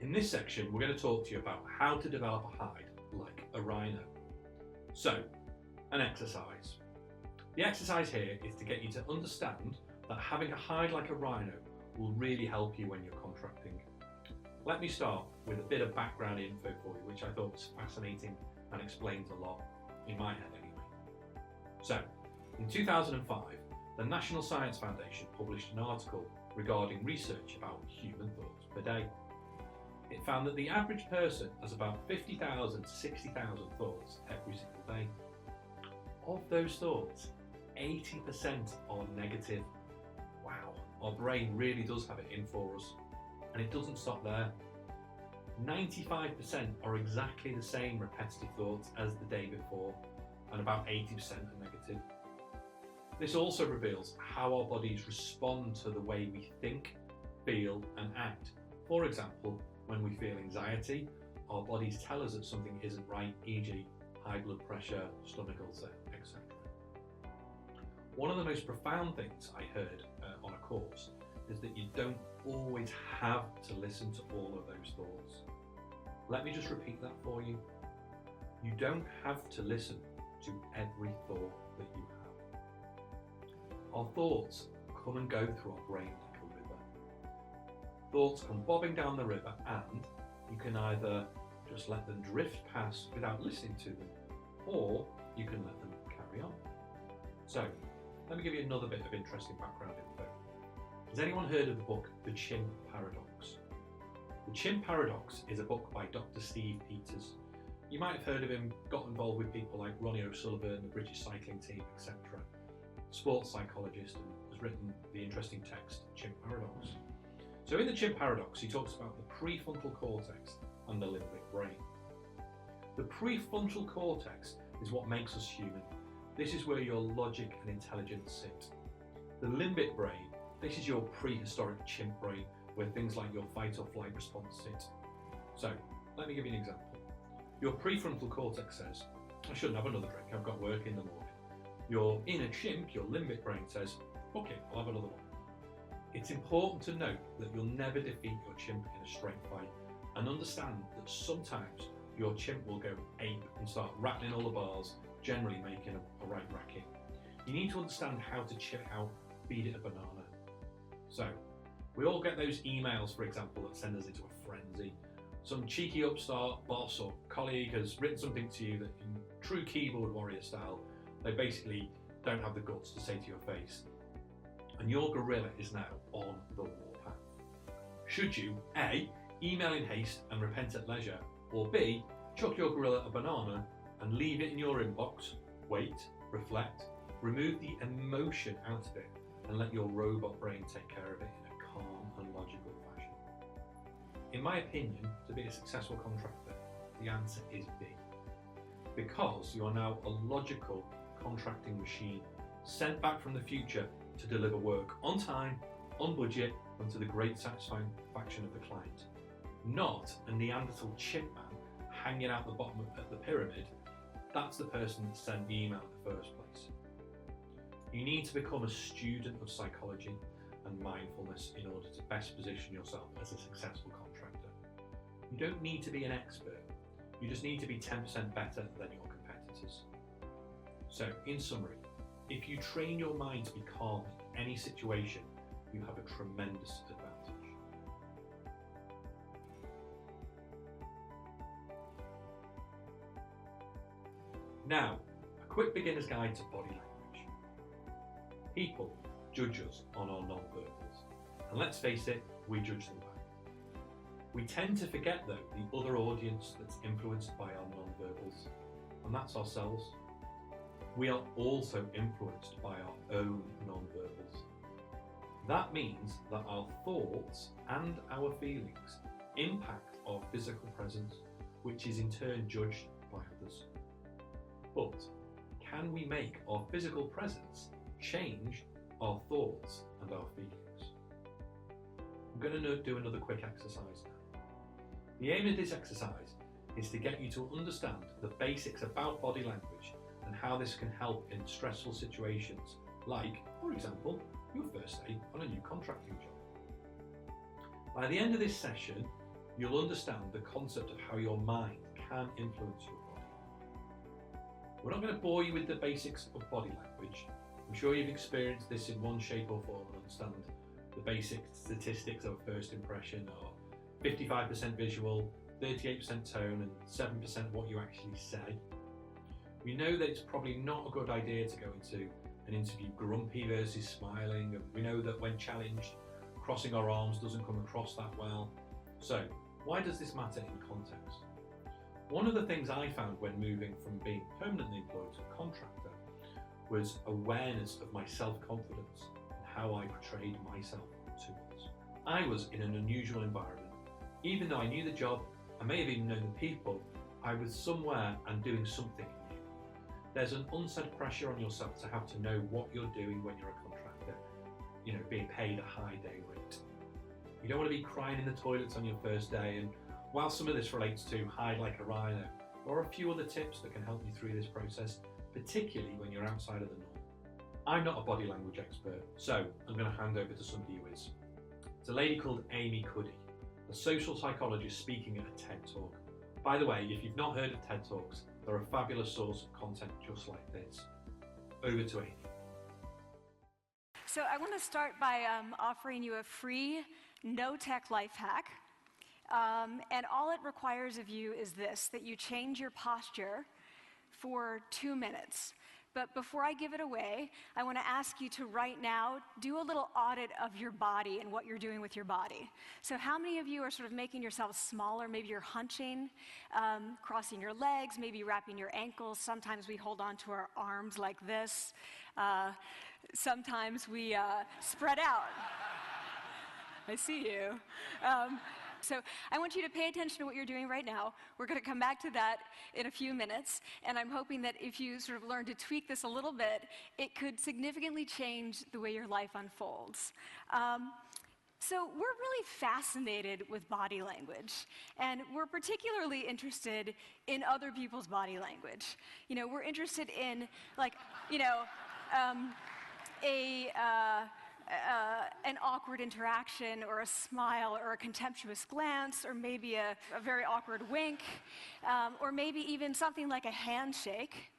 In this section, we're going to talk to you about how to develop a hide like a rhino. So, an exercise. The exercise here is to get you to understand that having a hide like a rhino will really help you when you're contracting. Let me start with a bit of background info for you, which I thought was fascinating and explains a lot, in my head anyway. So, in 2005, the National Science Foundation published an article regarding research about human thoughts per day. It found that the average person has about 50,000 to 60,000 thoughts every single day. Of those thoughts, 80% are negative. Wow, our brain really does have it in for us. And it doesn't stop there. 95% are exactly the same repetitive thoughts as the day before, and about 80% are negative. This also reveals how our bodies respond to the way we think, feel and act. For example, when we feel anxiety, our bodies tell us that something isn't right, e.g. high blood pressure, stomach ulcer, etc. One of the most profound things I heard on a course is that you don't always have to listen to all of those thoughts. Let me just repeat that for you. You don't have to listen to every thought that you have. Our thoughts come and go through our brain like a river. Thoughts come bobbing down the river, and you can either just let them drift past without listening to them, or you can let them carry on. So, let me give you another bit of interesting background info. Has anyone heard of the book The Chimp Paradox? The Chimp Paradox is a book by Dr. Steve Peters. You might have heard of him, got involved with people like Ronnie O'Sullivan, the British cycling team, etc. Sports psychologist, and has written the interesting text, Chimp Paradox. So in the Chimp Paradox, he talks about the prefrontal cortex and the limbic brain. The prefrontal cortex is what makes us human. This is where your logic and intelligence sit. The limbic brain, this is your prehistoric chimp brain, where things like your fight or flight response sit. So, let me give you an example. Your prefrontal cortex says, I shouldn't have another drink, I've got work in the morning. Your inner chimp, your limbic brain says, okay, I'll have another one. It's important to note that you'll never defeat your chimp in a straight fight, and understand that sometimes your chimp will go ape and start rattling all the bars, generally making a right racket. You need to understand how to chill it out, feed it a banana. So, we all get those emails, for example, that send us into a frenzy. Some cheeky upstart boss or colleague has written something to you that, in true keyboard warrior style, they basically don't have the guts to say to your face. And your gorilla is now on the warpath. Should you, A, email in haste and repent at leisure, or B, chuck your gorilla a banana and leave it in your inbox, wait, reflect, remove the emotion out of it, and let your robot brain take care of it in a calm and logical fashion? In my opinion, to be a successful contractor, the answer is B. Because you are now a logical contracting machine, sent back from the future to deliver work on time, on budget, and to the great satisfaction of the client. Not a Neanderthal chimp man hanging out the bottom of the pyramid. That's the person that sent the email in the first place. You need to become a student of psychology and mindfulness in order to best position yourself as a successful contractor. You don't need to be an expert, you just need to be 10% better than your competitors. So, in summary, if you train your mind to be calm in any situation, you have a tremendous advantage. Now, a quick beginner's guide to body language. People judge us on our non-verbals, and let's face it, we judge them back. We tend to forget though the other audience that's influenced by our non-verbals, and that's ourselves. We are also influenced by our own non-verbals. That means that our thoughts and our feelings impact our physical presence, which is in turn judged by others. But can we make our physical presence change our thoughts and our feelings? I'm going to do another quick exercise now. The aim of this exercise is to get you to understand the basics about body language and how this can help in stressful situations, like, for example, your first day on a new contracting job. By the end of this session, you'll understand the concept of how your mind can influence your body. We're not going to bore you with the basics of body language. I'm sure you've experienced this in one shape or form and understand the basic statistics of a first impression are 55% visual, 38% tone and 7% what you actually say. We know that it's probably not a good idea to go into an interview grumpy versus smiling, and we know that when challenged, crossing our arms doesn't come across that well. So, why does this matter in context? One of the things I found when moving from being permanently employed to a contractor was awareness of my self-confidence and how I portrayed myself to others. I was in an unusual environment. Even though I knew the job, I may have even known the people, I was somewhere and doing something new. There's an unsaid pressure on yourself to have to know what you're doing when you're a contractor, being paid a high day rate. You don't want to be crying in the toilets on your first day, and while some of this relates to hide like a rhino, there are a few other tips that can help you through this process, particularly when you're outside of the norm. I'm not a body language expert, so I'm going to hand over to somebody who is. It's a lady called Amy Cuddy, a social psychologist speaking at a TED Talk. By the way, if you've not heard of TED Talks, they're a fabulous source of content just like this. Over to Amy. So I want to start by offering you a free, no-tech life hack. And all it requires of you is this, that you change your posture for 2 minutes. But before I give it away, I want to ask you to right now do a little audit of your body and what you're doing with your body. So how many of you are sort of making yourselves smaller? Maybe you're hunching, crossing your legs, maybe wrapping your ankles. Sometimes we hold on to our arms like this. Sometimes we spread out. I see you. So I want you to pay attention to what you're doing right now. We're going to come back to that in a few minutes, and I'm hoping that if you sort of learn to tweak this a little bit, it could significantly change the way your life unfolds. So we're really fascinated with body language, and we're particularly interested in other people's body language. We're interested in, an awkward interaction or a smile or a contemptuous glance or maybe a very awkward wink or maybe even something like a handshake.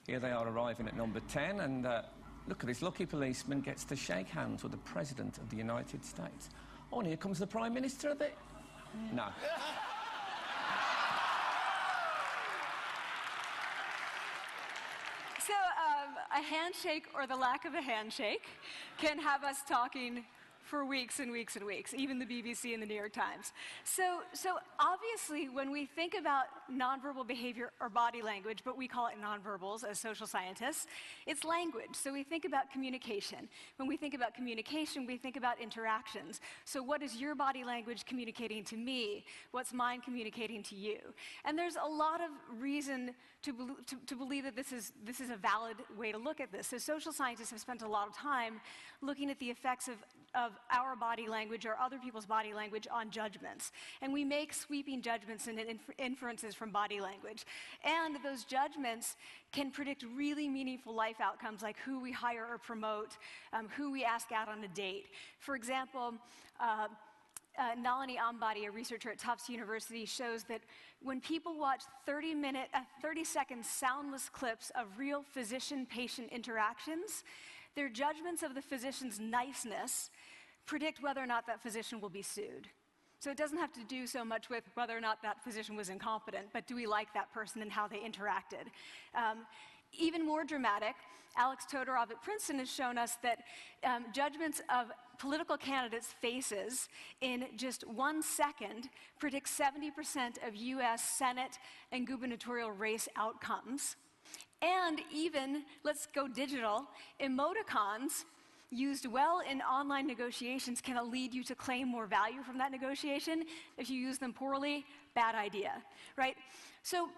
Here they are arriving at number 10 and look at this lucky policeman gets to shake hands with the President of the United States. Oh, and here comes the Prime Minister of it. No. So a handshake or the lack of a handshake can have us talking for weeks and weeks and weeks, even the BBC and the New York Times. So obviously, when we think about nonverbal behavior or body language, but we call it nonverbals as social scientists, it's language. So we think about communication. When we think about communication, we think about interactions. So what is your body language communicating to me? What's mine communicating to you? And there's a lot of reason to believe that this is a valid way to look at this. So social scientists have spent a lot of time looking at the effects of our body language or other people's body language on judgments. And we make sweeping judgments and inferences from body language. And those judgments can predict really meaningful life outcomes like who we hire or promote, who we ask out on a date. For example, Nalini Ambady, a researcher at Tufts University, shows that when people watch 30-second soundless clips of real physician-patient interactions, their judgments of the physician's niceness predict whether or not that physician will be sued. So it doesn't have to do so much with whether or not that physician was incompetent, but do we like that person and how they interacted? Even more dramatic, Alex Todorov at Princeton has shown us that judgments of political candidates' faces in just 1 second predict 70% of US Senate and gubernatorial race outcomes. And even, let's go digital, emoticons used well in online negotiations can lead you to claim more value from that negotiation. If you use them poorly, bad idea, right? So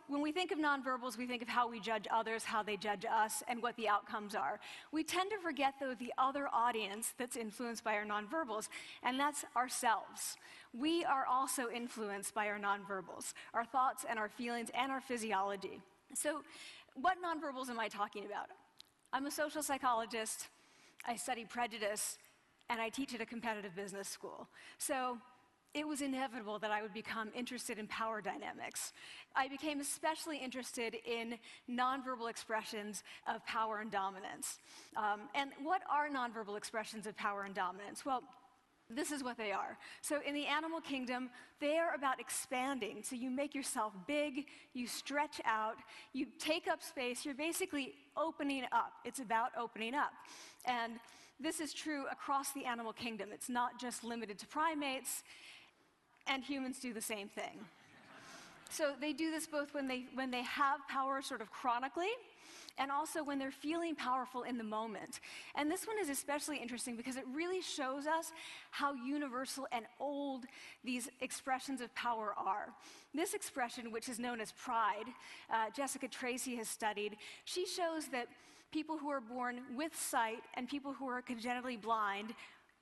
when we think of nonverbals, we think of how we judge others, how they judge us, and what the outcomes are. We tend to forget, though, the other audience that's influenced by our nonverbals, and that's ourselves. We are also influenced by our nonverbals, our thoughts and our feelings and our physiology. So what nonverbals am I talking about? I'm a social psychologist, I study prejudice, and I teach at a competitive business school. So it was inevitable that I would become interested in power dynamics. I became especially interested in nonverbal expressions of power and dominance. And what are nonverbal expressions of power and dominance? Well, this is what they are. So in the animal kingdom, they are about expanding. So you make yourself big, you stretch out, you take up space, you're basically opening up. It's about opening up. And this is true across the animal kingdom. It's not just limited to primates, and humans do the same thing. So they do this both when they have power sort of chronically, and also when they're feeling powerful in the moment. And this one is especially interesting because it really shows us how universal and old these expressions of power are. This expression, which is known as pride, Jessica Tracy has studied, she shows that people who are born with sight and people who are congenitally blind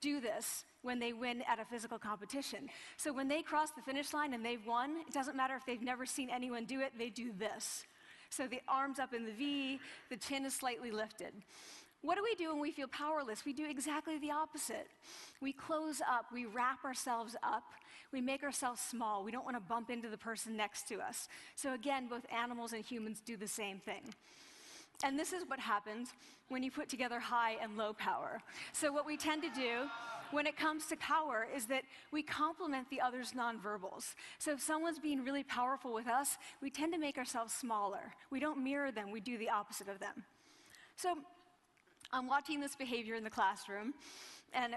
do this when they win at a physical competition. So when they cross the finish line and they've won, it doesn't matter if they've never seen anyone do it, they do this. So the arms up in the V, the chin is slightly lifted. What do we do when we feel powerless? We do exactly the opposite. We close up, we wrap ourselves up, we make ourselves small. We don't want to bump into the person next to us. So again, both animals and humans do the same thing. And this is what happens when you put together high and low power. So what we tend to do when it comes to power is that we complement the other's nonverbals. So if someone's being really powerful with us, we tend to make ourselves smaller. We don't mirror them, we do the opposite of them. So I'm watching this behavior in the classroom, and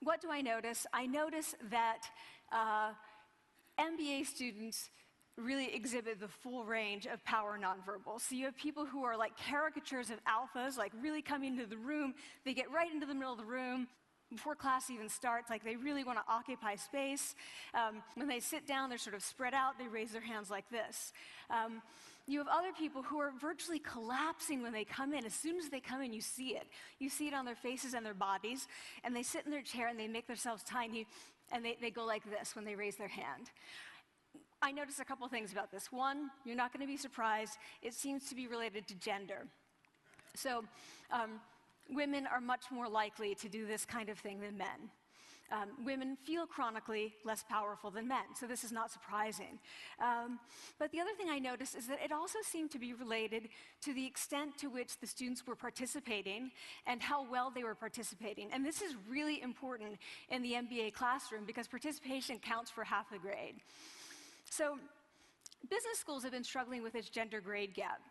what do I notice? I notice that MBA students really exhibit the full range of power nonverbals. So you have people who are like caricatures of alphas, like really coming into the room. They get right into the middle of the room before class even starts, like they really want to occupy space. When they sit down, they're sort of spread out. They raise their hands like this. You have other people who are virtually collapsing when they come in. As soon as they come in, you see it. You see it on their faces and their bodies, and they sit in their chair and they make themselves tiny, and they go like this when they raise their hand. I noticed a couple things about this. One, you're not going to be surprised. It seems to be related to gender. So women are much more likely to do this kind of thing than men. Women feel chronically less powerful than men, so this is not surprising. But the other thing I noticed is that it also seemed to be related to the extent to which the students were participating and how well they were participating. And this is really important in the MBA classroom because participation counts for half the grade. So business schools have been struggling with this gender grade gap.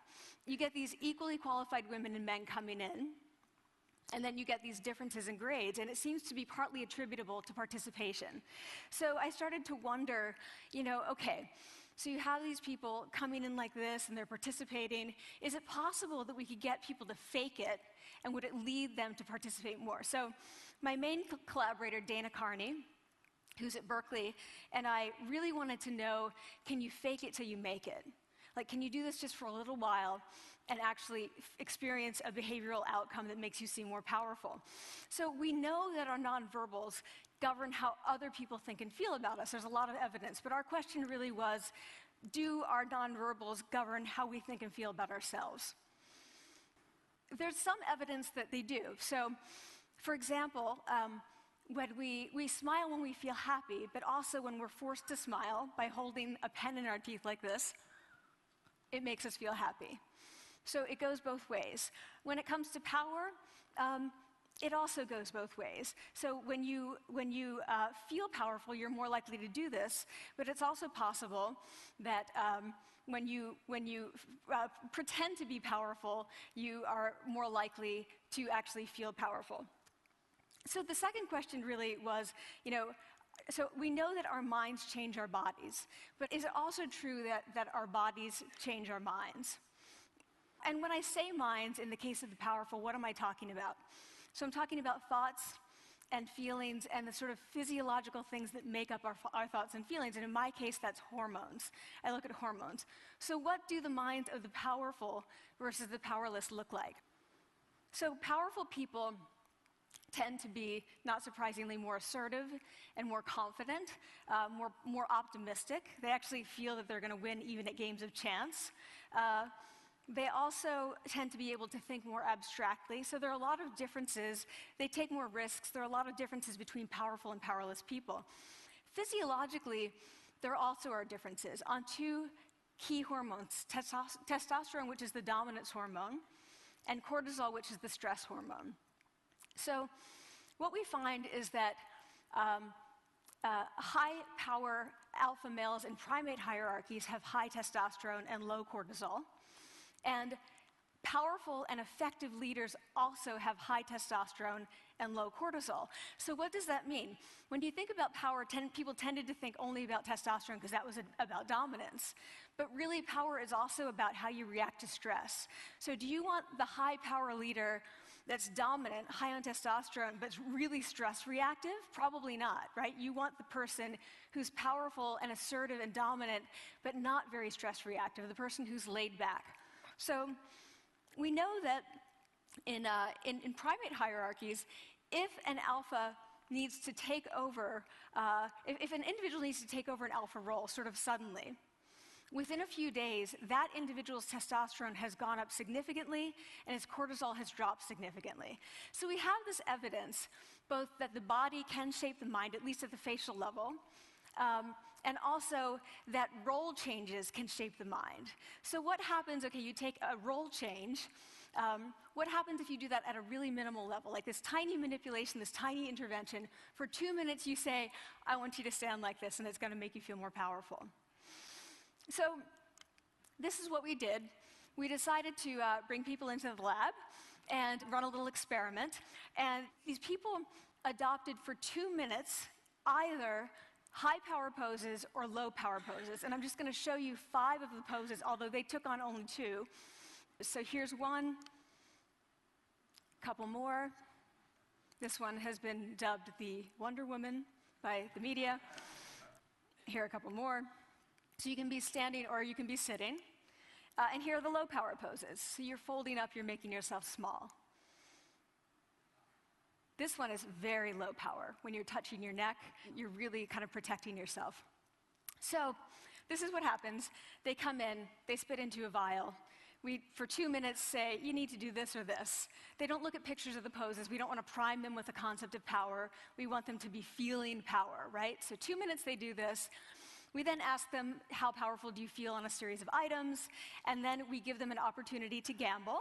You get these equally qualified women and men coming in, and then you get these differences in grades, and it seems to be partly attributable to participation. So I started to wonder, okay, so you have these people coming in like this, and they're participating. Is it possible that we could get people to fake it, and would it lead them to participate more? So my main collaborator, Dana Carney, who's at Berkeley, and I really wanted to know, can you fake it till you make it? Like, can you do this just for a little while and actually experience a behavioral outcome that makes you seem more powerful? So we know that our nonverbals govern how other people think and feel about us. There's a lot of evidence, but our question really was, do our nonverbals govern how we think and feel about ourselves? There's some evidence that they do. So, for example, when we smile when we feel happy, but also when we're forced to smile by holding a pen in our teeth like this, it makes us feel happy. So it goes both ways. When it comes to power, it also goes both ways. So when you feel powerful, you're more likely to do this, but it's also possible that when you pretend to be powerful, you are more likely to actually feel powerful. So the second question really was, so we know that our minds change our bodies, but is it also true that our bodies change our minds? And when I say minds, in the case of the powerful, what am I talking about? So I'm talking about thoughts and feelings and the sort of physiological things that make up our thoughts and feelings, and in my case, that's hormones. I look at hormones. So what do the minds of the powerful versus the powerless look like? So powerful people tend to be, not surprisingly, more assertive and more confident, more optimistic. They actually feel that they're going to win even at games of chance. They also tend to be able to think more abstractly. So there are a lot of differences. They take more risks. There are a lot of differences between powerful and powerless people. Physiologically, there also are differences on two key hormones, testosterone, which is the dominance hormone, and cortisol, which is the stress hormone. So what we find is that high-power alpha males in primate hierarchies have high testosterone and low cortisol, and powerful and effective leaders also have high testosterone and low cortisol. So what does that mean? When you think about power, people tended to think only about testosterone because that was about dominance. But really, power is also about how you react to stress. So do you want the high-power leader that's dominant, high on testosterone, but really stress reactive? Probably not, right? You want the person who's powerful and assertive and dominant, but not very stress reactive, the person who's laid back. So we know that in primate hierarchies, if an alpha needs to take over, if an individual needs to take over an alpha role sort of suddenly, within a few days, that individual's testosterone has gone up significantly and his cortisol has dropped significantly. So we have this evidence, both that the body can shape the mind, at least at the facial level, and also that role changes can shape the mind. So what happens, okay, you take a role change, what happens if you do that at a really minimal level, like this tiny manipulation, this tiny intervention? For 2 minutes you say, I want you to stand like this, and it's going to make you feel more powerful. So this is what we did. We decided to bring people into the lab and run a little experiment. And these people adopted for 2 minutes either high power poses or low power poses. And I'm just going to show you 5 of the poses, although they took on only 2. So here's one, couple more. This one has been dubbed the Wonder Woman by the media. Here are a couple more. So you can be standing or you can be sitting. And here are the low power poses. So you're folding up, you're making yourself small. This one is very low power. When you're touching your neck, you're really kind of protecting yourself. So this is what happens. They come in, they spit into a vial. We, for 2 minutes, say, you need to do this or this. They don't look at pictures of the poses. We don't want to prime them with the concept of power. We want them to be feeling power, right? So 2 minutes they do this. We then ask them, how powerful do you feel on a series of items? And then we give them an opportunity to gamble.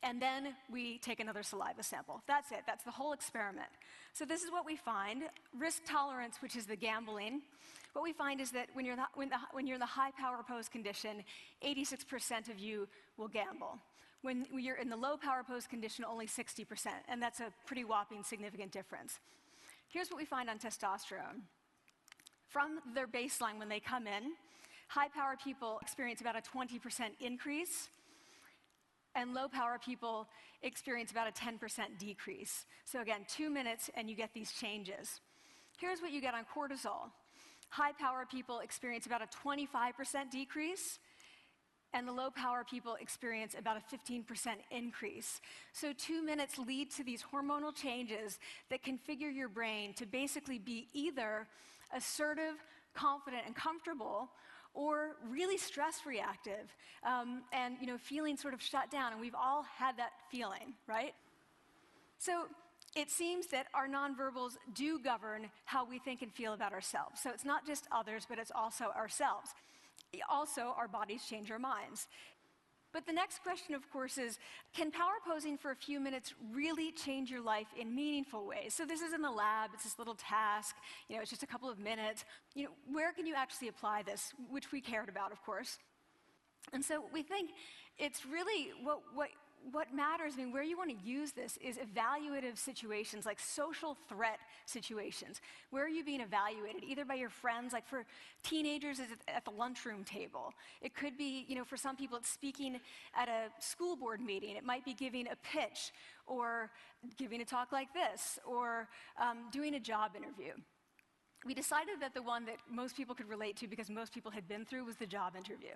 And then we take another saliva sample. That's it. That's the whole experiment. So this is what we find. Risk tolerance, which is the gambling. What we find is that when you're in the high power pose condition, 86% of you will gamble. When you're in the low power pose condition, only 60%. And that's a pretty whopping significant difference. Here's what we find on testosterone. From their baseline when they come in, high power people experience about a 20% increase, and low power people experience about a 10% decrease. So again, 2 minutes and you get these changes. Here's what you get on cortisol. High power people experience about a 25% decrease, and the low power people experience about a 15% increase. So 2 minutes lead to these hormonal changes that configure your brain to basically be either assertive, confident, and comfortable, or really stress reactive, and feeling sort of shut down. And we've all had that feeling, right? So it seems that our nonverbals do govern how we think and feel about ourselves. So it's not just others, but it's also ourselves. Also, our bodies change our minds. But the next question, of course, is, can power posing for a few minutes really change your life in meaningful ways? So this is in the lab, it's this little task, it's just a couple of minutes. Where can you actually apply this, which we cared about, of course. And so we think it's really what matters, where you want to use this is evaluative situations, like social threat situations. Where are you being evaluated? Either by your friends, like for teenagers, it's at the lunchroom table. It could be, for some people, it's speaking at a school board meeting. It might be giving a pitch, or giving a talk like this, or doing a job interview. We decided that the one that most people could relate to, because most people had been through, was the job interview.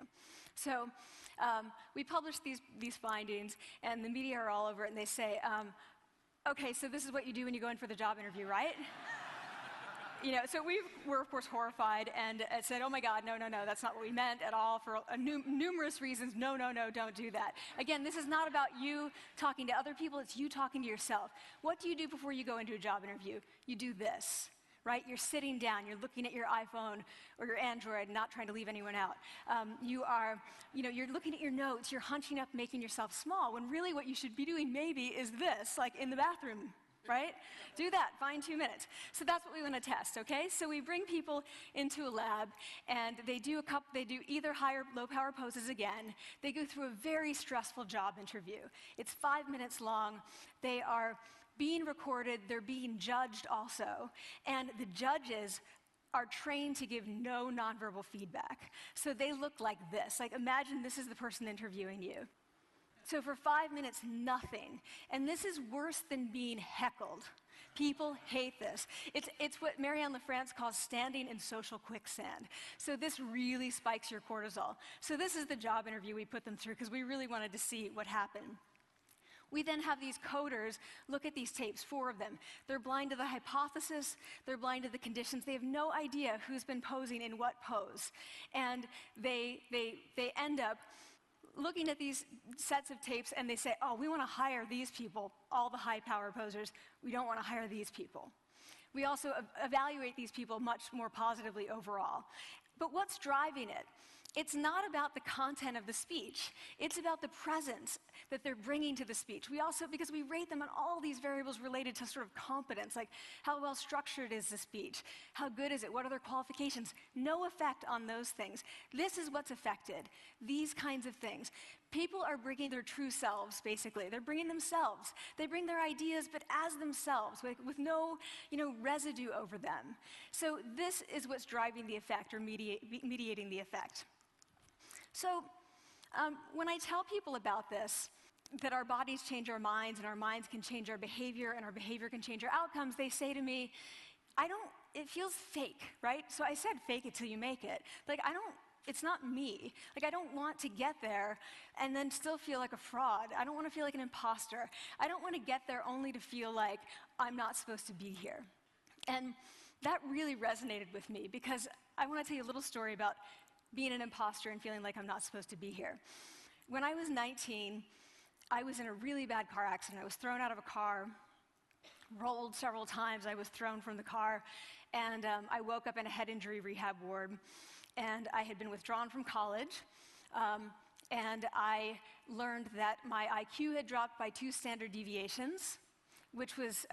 So we published these findings, and the media are all over it, and they say, okay, so this is what you do when you go in for the job interview, right? So we were, of course, horrified and said, oh my God, no, that's not what we meant at all, for numerous reasons. No, don't do that. Again, this is not about you talking to other people, it's you talking to yourself. What do you do before you go into a job interview? You do this. right? You're sitting down, you're looking at your iPhone or your Android, not trying to leave anyone out. You're looking at your notes, you're hunching up, making yourself small, when really what you should be doing maybe is this, like in the bathroom, right? Do that, find 2 minutes. So that's what we want to test, okay? So we bring people into a lab, and they do either high or low power poses again. They go through a very stressful job interview. It's 5 minutes long. They are being recorded, they're being judged also, and the judges are trained to give no nonverbal feedback. So they look like this. Like, imagine this is the person interviewing you. So for 5 minutes, nothing. And this is worse than being heckled. People hate this. It's what Marianne LaFrance calls standing in social quicksand. So this really spikes your cortisol. So this is the job interview we put them through because we really wanted to see what happened. We then have these coders look at these tapes, 4 of them. They're blind to the hypothesis, they're blind to the conditions. They have no idea who's been posing in what pose. And they end up looking at these sets of tapes and they say, oh, we want to hire these people, all the high power posers. We don't want to hire these people. We also evaluate these people much more positively overall. But what's driving it? It's not about the content of the speech. It's about the presence that they're bringing to the speech. We also, because we rate them on all these variables related to sort of competence, like how well structured is the speech? How good is it? What are their qualifications? No effect on those things. This is what's affected, these kinds of things. People are bringing their true selves, basically. They're bringing themselves. They bring their ideas, but as themselves, with no residue over them. So this is what's driving the effect or mediating the effect. So when I tell people about this, that our bodies change our minds and our minds can change our behavior and our behavior can change our outcomes, they say to me, it feels fake, right? So I said fake it till you make it. Like, it's not me. Like, I don't want to get there and then still feel like a fraud. I don't want to feel like an imposter. I don't want to get there only to feel like I'm not supposed to be here. And that really resonated with me because I want to tell you a little story about being an imposter and feeling like I'm not supposed to be here. When I was 19, I was in a really bad car accident. I was thrown out of a car, rolled several times. I was thrown from the car, and I woke up in a head injury rehab ward, and I had been withdrawn from college, and I learned that my IQ had dropped by 2 standard deviations, which was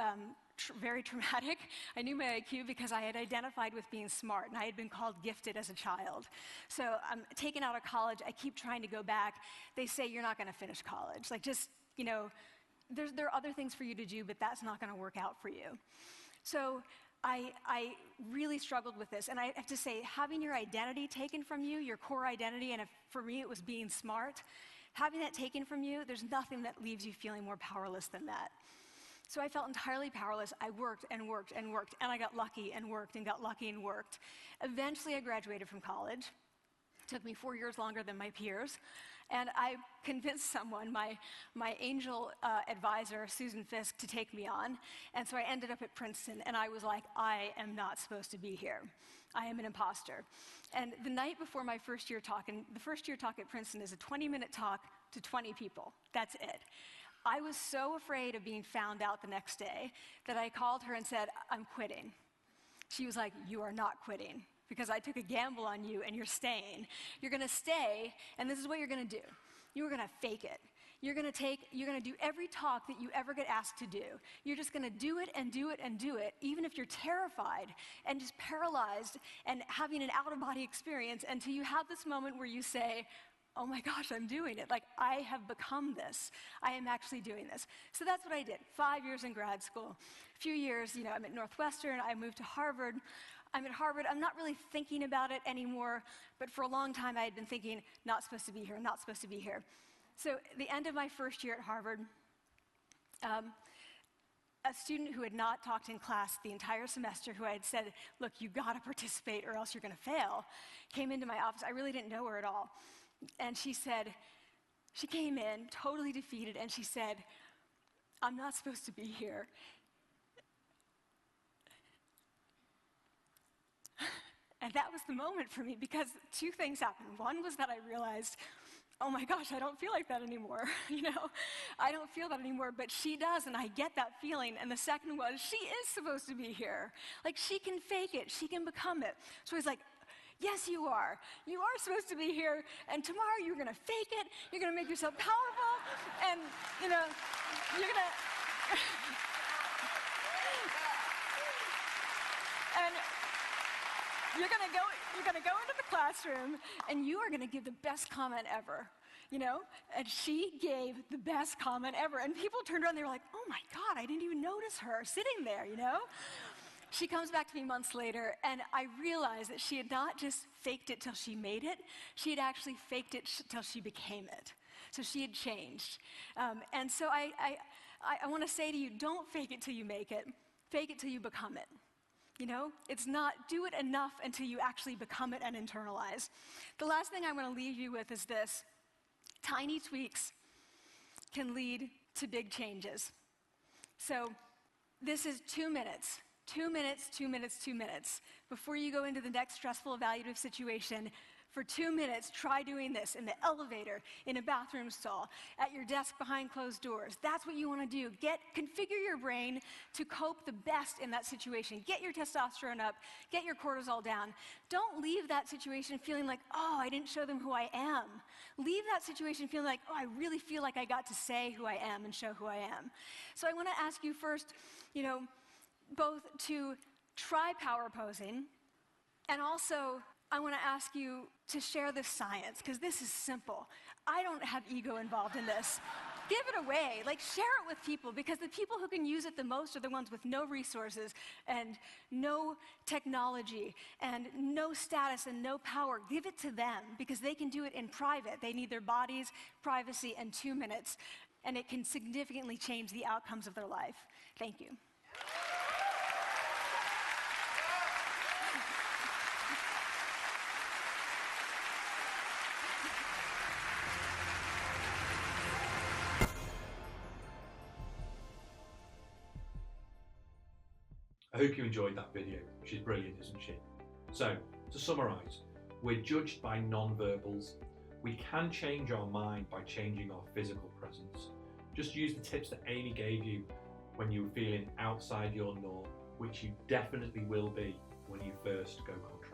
very traumatic. I knew my IQ because I had identified with being smart, and I had been called gifted as a child. So I'm taken out of college. I keep trying to go back. They say, you're not going to finish college. Like, just, there are other things for you to do, but that's not going to work out for you. So I really struggled with this. And I have to say, having your identity taken from you, your core identity, and for me it was being smart, having that taken from you, there's nothing that leaves you feeling more powerless than that. So I felt entirely powerless. I worked and worked and worked, and I got lucky and worked and got lucky and worked. Eventually, I graduated from college. It took me 4 years longer than my peers. And I convinced someone, my angel advisor, Susan Fisk, to take me on. And so I ended up at Princeton, and I was like, I am not supposed to be here. I am an imposter. And the night before my first year talk, and the first year talk at Princeton is a 20-minute talk to 20 people. That's it. I was so afraid of being found out the next day that I called her and said, I'm quitting. She was like, you are not quitting because I took a gamble on you and you're staying. You're going to stay, and this is what you're going to do. You're going to fake it. You're going to do every talk that you ever get asked to do. You're just going to do it and do it and do it, even if you're terrified and just paralyzed and having an out-of-body experience until you have this moment where you say, oh my gosh, I'm doing it. Like, I have become this. I am actually doing this. So that's what I did. 5 years in grad school. A few years, I'm at Northwestern. I moved to Harvard. I'm at Harvard. I'm not really thinking about it anymore, but for a long time I had been thinking, not supposed to be here, not supposed to be here. So at the end of my first year at Harvard, a student who had not talked in class the entire semester, who I had said, look, you got to participate or else you're going to fail, came into my office. I really didn't know her at all. And she came in totally defeated, and she said, I'm not supposed to be here. And that was the moment for me because 2 things happened. One was that I realized, oh my gosh, I don't feel like that anymore. I don't feel that anymore, but she does, and I get that feeling. And the second was, she is supposed to be here. Like, she can fake it, she can become it. So he's like, yes, you are. You are supposed to be here, and tomorrow you're gonna fake it, you're gonna make yourself powerful, and you're gonna and you're gonna go into the classroom, and you are gonna give the best comment ever. And she gave the best comment ever. And people turned around, they were like, oh my God, I didn't even notice her sitting there, She comes back to me months later, and I realized that she had not just faked it till she made it, she had actually faked it till she became it. So she had changed. And so I want to say to you, don't fake it till you make it. Fake it till you become it. It's not do it enough until you actually become it and internalize. The last thing I want to leave you with is this. Tiny tweaks can lead to big changes. So this is 2 minutes. 2 minutes, 2 minutes, 2 minutes. Before you go into the next stressful evaluative situation, for 2 minutes, try doing this in the elevator, in a bathroom stall, at your desk behind closed doors. That's what you want to do. Configure your brain to cope the best in that situation. Get your testosterone up, get your cortisol down. Don't leave that situation feeling like, oh, I didn't show them who I am. Leave that situation feeling like, oh, I really feel like I got to say who I am and show who I am. So I want to ask you first, both to try power posing, and also I want to ask you to share this science, because this is simple. I don't have ego involved in this. Give it away, share it with people, because the people who can use it the most are the ones with no resources and no technology and no status and no power. Give it to them, because they can do it in private. They need their bodies, privacy, and 2 minutes, and it can significantly change the outcomes of their life. Thank you. I hope you enjoyed that video. She's brilliant, isn't she? So, to summarise, we're judged by non-verbals. We can change our mind by changing our physical presence. Just use the tips that Amy gave you when you were feeling outside your norm, which you definitely will be when you first go contrary.